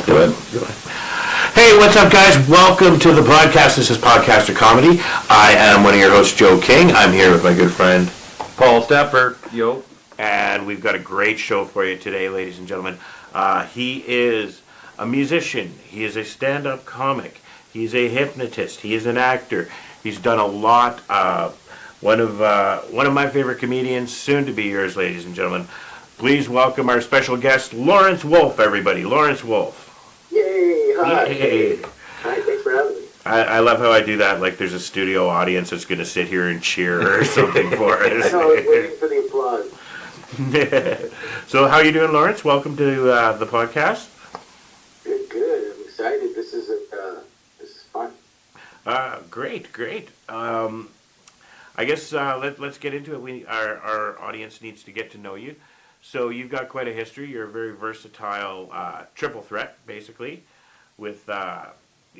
Do it. Hey, what's up, guys? Welcome to the podcast. This is Podcaster Comedy. I am one of your hosts, Joe King. I'm here with my good friend, Paul Stapfer. Yo. And we've got a great show for you today, ladies and gentlemen. He is a musician. He is a stand-up comic. He's a hypnotist. He is an actor. He's done a lot. One of my favorite comedians, soon to be yours, ladies and gentlemen. Please welcome our special guest, Lawrence Wolf, everybody. Lawrence Wolf. Yay! Hi. Yay. Hi, thanks for having me. I love how I do that, like there's a studio audience that's going to sit here and cheer or something for us. I was waiting for the applause. So how are you doing, Lawrence? Welcome to the podcast. Good. I'm excited. This is fun. Great. I guess let's get into it. Our audience needs to get to know you. So you've got quite a history. You're a very versatile triple threat, basically, with the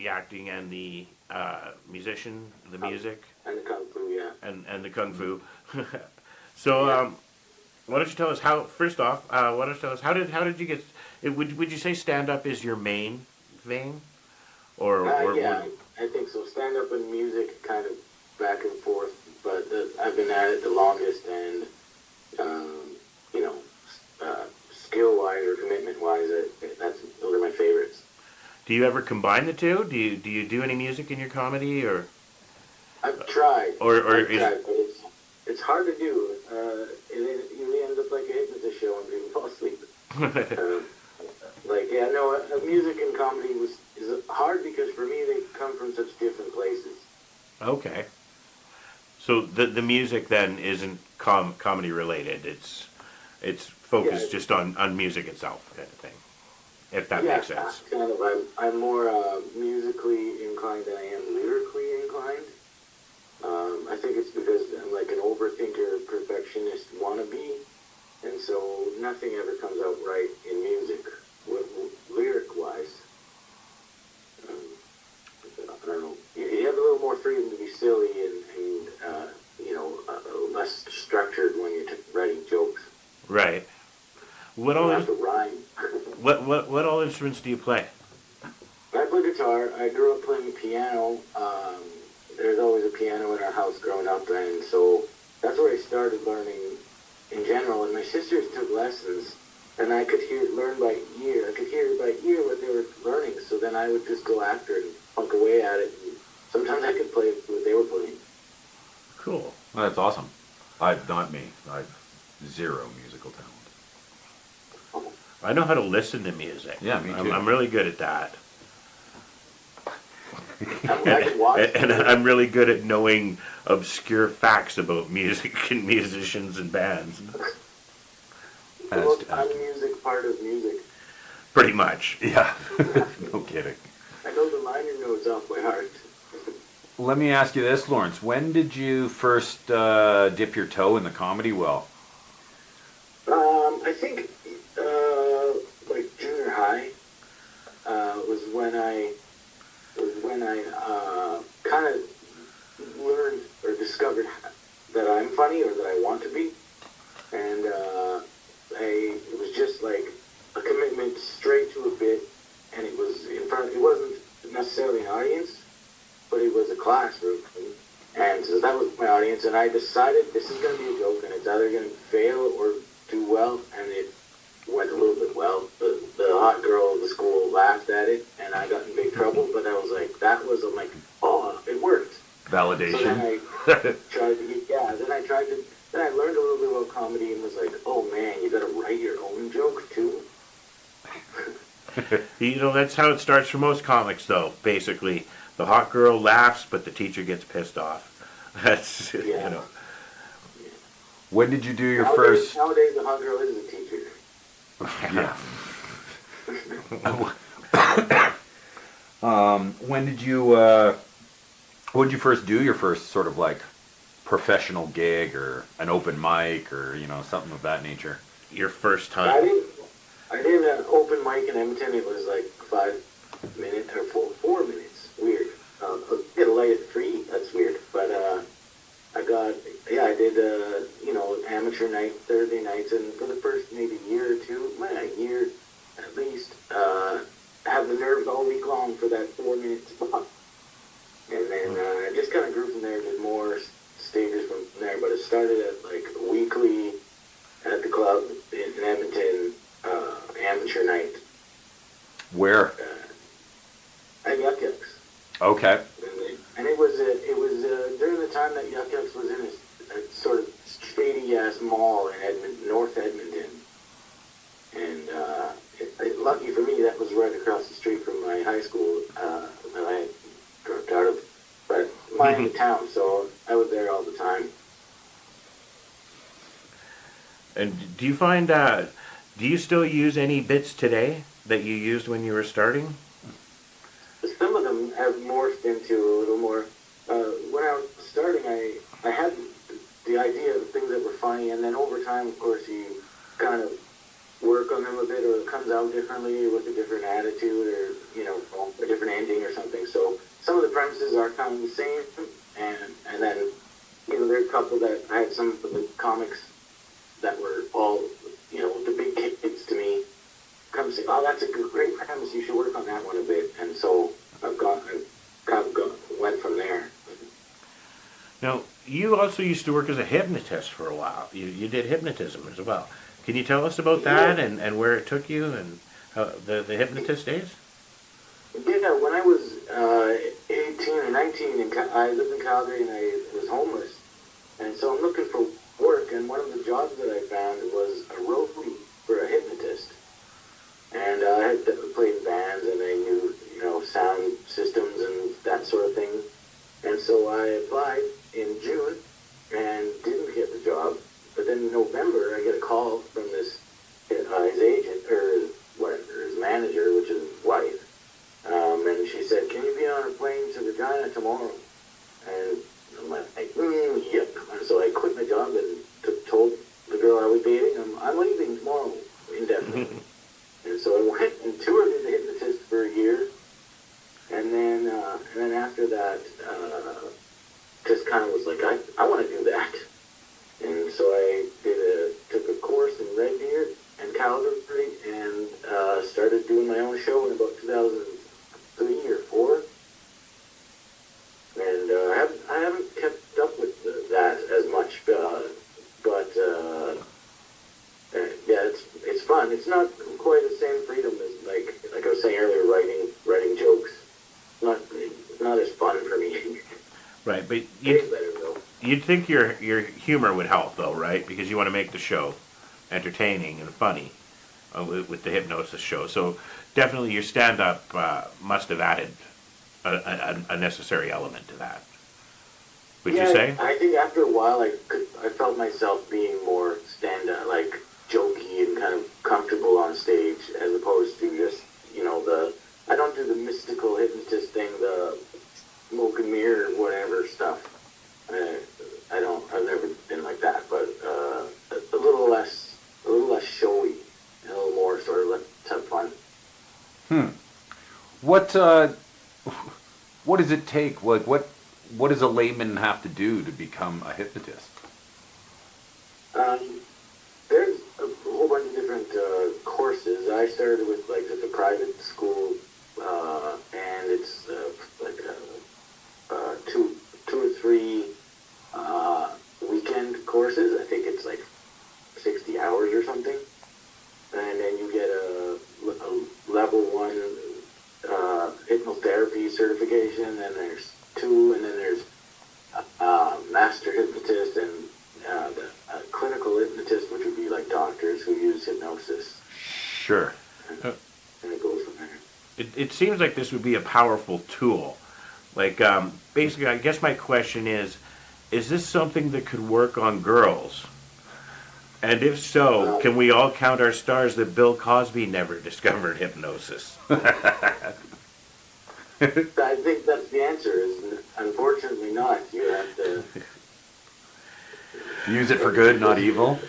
acting and the musician, the music, and the kung fu, yeah, and the kung fu. So why don't you tell us how? First off, why don't you tell us how did you get? Would you say stand up is your main thing, or yeah, I think so. Stand up and music kind of back and forth, but I've been at it the longest, and skill-wise or commitment-wise, those are my favorites. Do you ever combine the two? Do you do any music in your comedy, or? I've tried. But it's hard to do. It ends up like a hypnotist show when people fall asleep. Music and comedy is hard because for me they come from such different places. Okay. So the music then isn't comedy related. It's focused just on music itself, kind of thing. If that makes sense. Kind of. I'm more musically inclined than I am lyrically inclined. I think it's because I'm like an overthinker, perfectionist wannabe, and so nothing ever comes out right in music, lyric-wise. I don't know. You have a little more freedom to be silly and less structured when you're writing jokes. Right. What all have to rhyme. What all instruments do you play? I play guitar. I grew up playing piano. There's always a piano in our house growing up, and so that's where I started learning in general. And my sisters took lessons, and I could learn by ear. I could hear by ear what they were learning. So then I would just go after it and punk away at it. And sometimes I could play what they were playing. Cool. Well, that's awesome. Not me. I've zero musical talent. I know how to listen to music. Yeah, me too. I'm really good at that. I can watch. And I'm really good at knowing obscure facts about music and musicians and bands. I'm music, part of music. Pretty much. Yeah. No kidding. I know the liner notes off by heart. Let me ask you this, Lawrence. When did you first dip your toe in the comedy well? I think like junior high was when I kind of learned or discovered that I'm funny or that I want to be, and it was just like a commitment straight to a bit, and it was in front. It wasn't necessarily an audience, but it was a classroom, and so that was my audience, and I decided this is going to be a joke, and it's either going to fail or do well, and it went a little bit well. The hot girl of the school laughed at it, and I got in big trouble, but I was like, I'm like, oh, it worked. Validation. So then I then I learned a little bit about comedy and was like, oh man, you got to write your own joke too. That's how it starts for most comics, though, basically. The hot girl laughs, but the teacher gets pissed off. That's, Yeah. When did you do your Nowadays the hot girl is a teacher. Yeah. When did you first do your first sort of like professional gig or an open mic or something of that nature? Your first time. I did an open mic in Edmonton. It was like 5 minutes or 4 minutes. Weird. Get a light at 3. That's weird. But I did amateur night Thursday nights, and for the first maybe year or two, a year at least, have have the nerves all week long for that 4-minute spot. And then it just kind of grew from there, did more stages from there, but it started at like weekly at the club in Edmonton, amateur night. Where? At Yuck Yucks. Okay. And it was during the time that Yuck Yucks was in a sort of shady ass mall in North Edmonton. And lucky for me, that was right across the street from my high school that I had dropped out of. But Miami town, so I was there all the time. And do you find, do you still use any bits today that you used when you were starting? Some of them have morphed into a little more. When I was starting, I had the idea of things that were funny, and then over time, of course, you kind of work on them a bit, or it comes out differently with a different attitude, or a different ending or something. So some of the premises are kind of the same, and then there are a couple that I had some of the comics that were all the big kids to me come say, "Oh, that's a great premise. You should work on that one a bit." And so I went from there. Now, you also used to work as a hypnotist for a while. You did hypnotism as well. Can you tell us about that and where it took you and how the hypnotist days? Yeah, when I was 18 or 19, I lived in Calgary and I was homeless. And so I'm looking for work, and one of the jobs that I found was a roadie for a hypnotist. And I had played in bands, and I knew, sound systems and that sort of thing. And so I applied in June and didn't get the job. But then in November, I get a call from his agent, or his manager, which is his wife. And she said, "Can you be on a plane to Regina tomorrow?" And I'm like, yep. And so I quit my job and told the girl I was dating, I'm leaving tomorrow indefinitely. And so I went and toured as a hypnotist for a year. And then after that, just kind of was like, I want to do that. And so I took a course in Red Deer and Calgary and started doing my own show in about 2003 or 4. And I haven't kept up with that as much, but yeah, it's fun. It's not quite the same freedom as like I was saying earlier, writing jokes. Not as fun for me. Right, but you'd think your humor would help though, right? Because you want to make the show entertaining and funny with the hypnosis show. So definitely your stand-up must have added a necessary element to that. Would you say? I think after a while I felt myself being more stand-up, like jokey and kind of comfortable on stage, as opposed to just I don't do the mystical hypnotist thing, the smoke and mirror, whatever stuff. I've never been like that, but a little less showy, and a little more sort of let's have fun. What does it take? What does a layman have to do to become a hypnotist? There's a whole bunch of different courses. I started with just a private school, and it's like two or three weekend courses. I think it's like 60 hours or something, and then you get a level 1 hypnotherapy certification. And then there's 2, and then there's master hypnotist and the clinical hypnotist, which would be like doctors who use hypnosis. Sure. And it goes from there. It seems like this would be a powerful tool. Basically, I guess my question is this something that could work on girls? And if so, can we all count our stars that Bill Cosby never discovered hypnosis? I think that's the answer, is unfortunately not. You have to use it for good, not evil.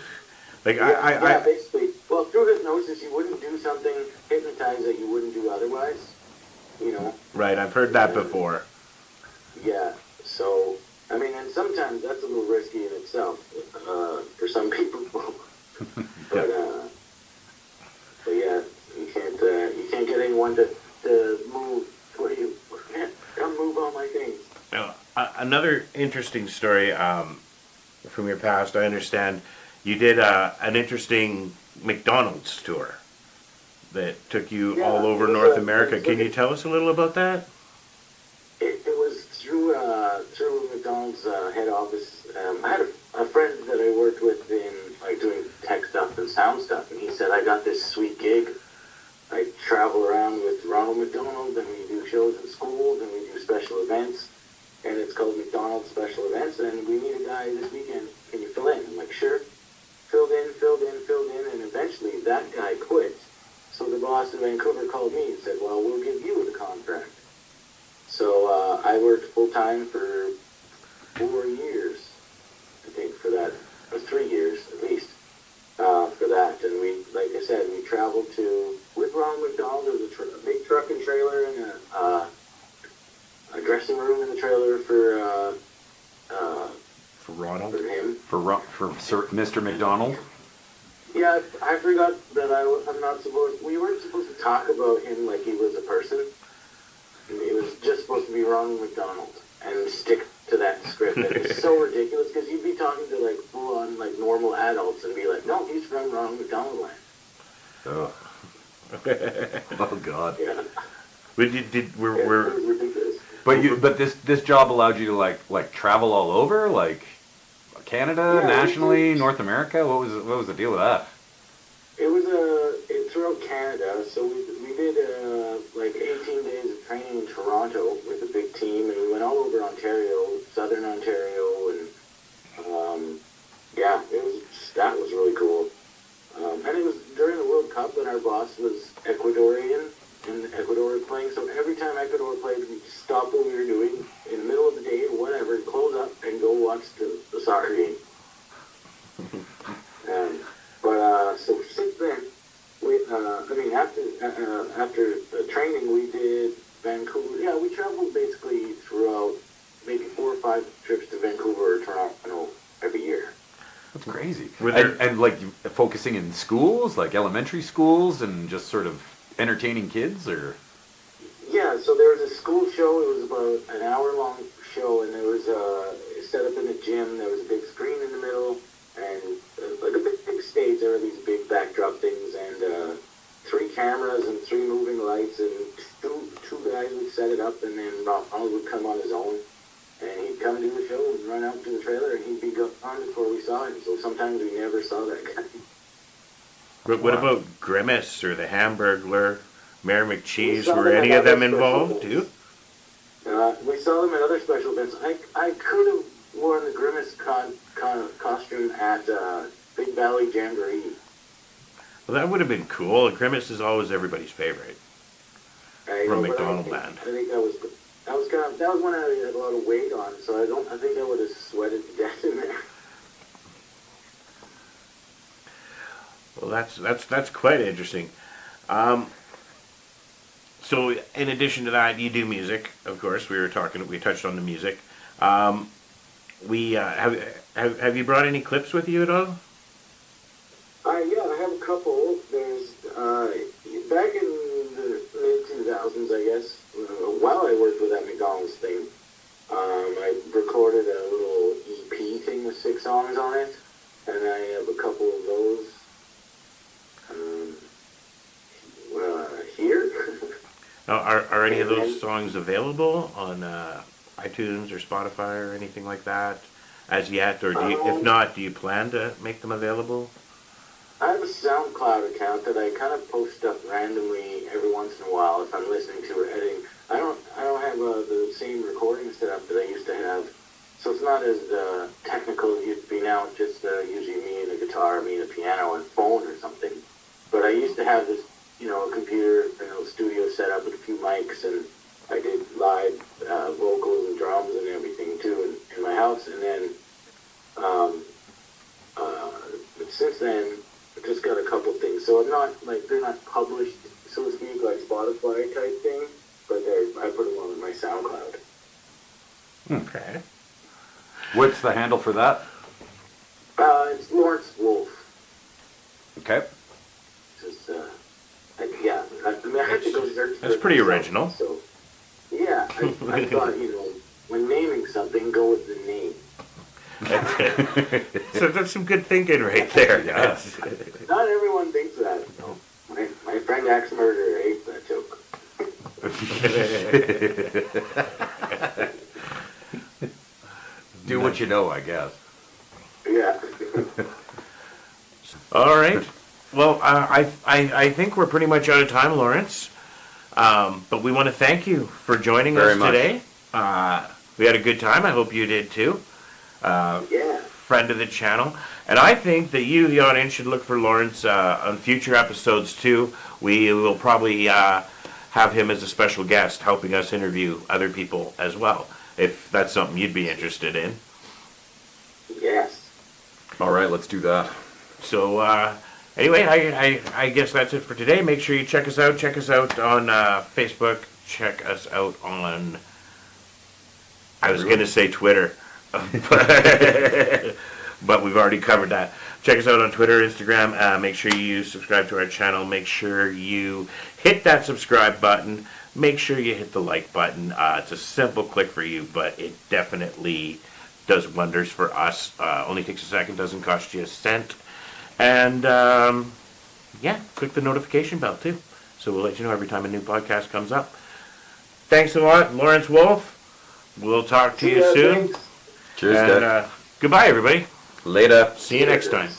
Yeah, basically. Well, through hypnosis, you wouldn't do something hypnotized that you wouldn't do otherwise. Right, I've heard that before. Yeah, so, I mean, and sometimes that's a little risky in itself for some people. but yeah, you can't get anyone to another interesting story from your past. I understand you did an interesting McDonald's tour that took you Yeah, all over it was North a- America. it was Can like you tell us a little about that? It was through McDonald's head office. I had a friend that I worked with in like doing tech stuff and sound stuff, and he said I got this sweet gig. I travel around with Ronald McDonald, and we do shows in schools, and we do special events, and it's called McDonald's Special Events, and we need a guy this weekend. Can you fill in? I'm like, sure. Filled in, and eventually that guy quit. So the boss in Vancouver called me and said, well, we'll give you the contract. So I worked full-time for 4 years, I think, for that, or 3 years at least, for that. And we, like I said, we traveled with Ronald McDonald. There was a big truck and trailer and a dressing room in the trailer for Ronald? for him. For Sir, Mr. McDonald? Yeah, I forgot that I'm not supposed. We weren't supposed to talk about him like he was a person. It was just supposed to be Ronald McDonald and stick to that script. And it's so ridiculous because you'd be talking to like full-on like normal adults and be like, no, he's from Ronald McDonald land. Oh. Oh God. Yeah. But It was ridiculous. But this job allowed you to like travel all over, like Canada, Yeah, nationally, North America. What was the deal with that? It was throughout Canada, so we did like 18 days of training in Toronto with a big team, and we went all over Ontario, Southern Ontario, and yeah, that was really cool. And it was during the World Cup, and our boss was Ecuadorian, and Ecuador was playing. So every time Ecuador played, we'd stop what we were doing in the middle of the day or whatever, close up, and go watch the soccer game. So since then, after the training, we did Vancouver. Yeah, we traveled basically throughout maybe 4 or 5 trips to Vancouver or Toronto every year. That's crazy. Were there- And like focusing in schools, like elementary schools, and just sort of entertaining kids, or Yeah, so there was a school show. It was about an hour-long show, and there was set up in a gym. There was a big screen in the middle, and like a big stage. There were these big backdrop things, and 3 cameras and 3 moving lights, and two guys would set it up, and then Ronald would come on his own, and he'd come do the show and run out to the trailer, and he'd be gone before we saw him. So sometimes we never saw that guy. But what about Grimace or the Hamburglar, Mayor McCheese? We saw Were them any at of them other involved special too? We saw them at other special events. I could have worn the Grimace costume at Big Valley Jamboree. Well, that would have been cool. Grimace is always everybody's favorite. From McDonald Land. I think that was when I had a lot of weight on, so I think I would have sweated to death in there. Well, that's quite interesting. So, in addition to that, you do music, of course. We touched on the music. Have you brought any clips with you at all? Yeah, I have a couple. There's back in the mid-2000s, I guess, while I worked with that McDonald's thing, I recorded a little EP thing with 6 songs on it, and I have a couple of those here. Now, are any of those songs available on iTunes or Spotify or anything like that as yet? Or if not, do you plan to make them available? I have a SoundCloud account that I kind of post stuff randomly every once in a while if I'm listening to or editing. I don't have the same recording setup that I used to have, so it's not as technical as it used to be now. It's just usually me and a guitar, me and a piano and phone or something. But I used to have this, a computer, studio set up with a few mics, and I did live vocals and drums and everything too in my house. And then, but since then, I've just got a couple things. So I'm not they're not published, so to speak, like Spotify type thing, but I put them on my SoundCloud. Okay. what's the handle for that? It's Lawrence Wolf. Okay. Just, I had to go search for That's it pretty myself, original. So, yeah, I thought, when naming something, go with the name. So that's some good thinking right there. Yeah. Not everyone thinks that. No. My friend Axe Murder hates that joke. Do what you know, I guess. Yeah. All right. Well, I think we're pretty much out of time, Lawrence. But we want to thank you for joining Very us much. today. We had a good time. I hope you did too. Yeah. Friend of the channel. And I think that you, the audience, should look for Lawrence on future episodes too. We will probably have him as a special guest, helping us interview other people as well, if that's something you'd be interested in. Yes. All right, let's do that. So anyway, I guess that's it for today. Make sure you check us out. Check us out on Facebook. Check us out on, I was going to say Twitter, but we've already covered that. Check us out on Twitter, Instagram. Make sure you subscribe to our channel. Make sure you hit that subscribe button. Make sure you hit the like button. It's a simple click for you, but it definitely does wonders for us. Only takes a second, doesn't cost you a cent. And yeah, click the notification bell too. So we'll let you know every time a new podcast comes up. Thanks a lot, Lawrence Wolf. We'll talk to you soon. Thanks. Cheers, And Dad. goodbye, everybody. Later. See you next time.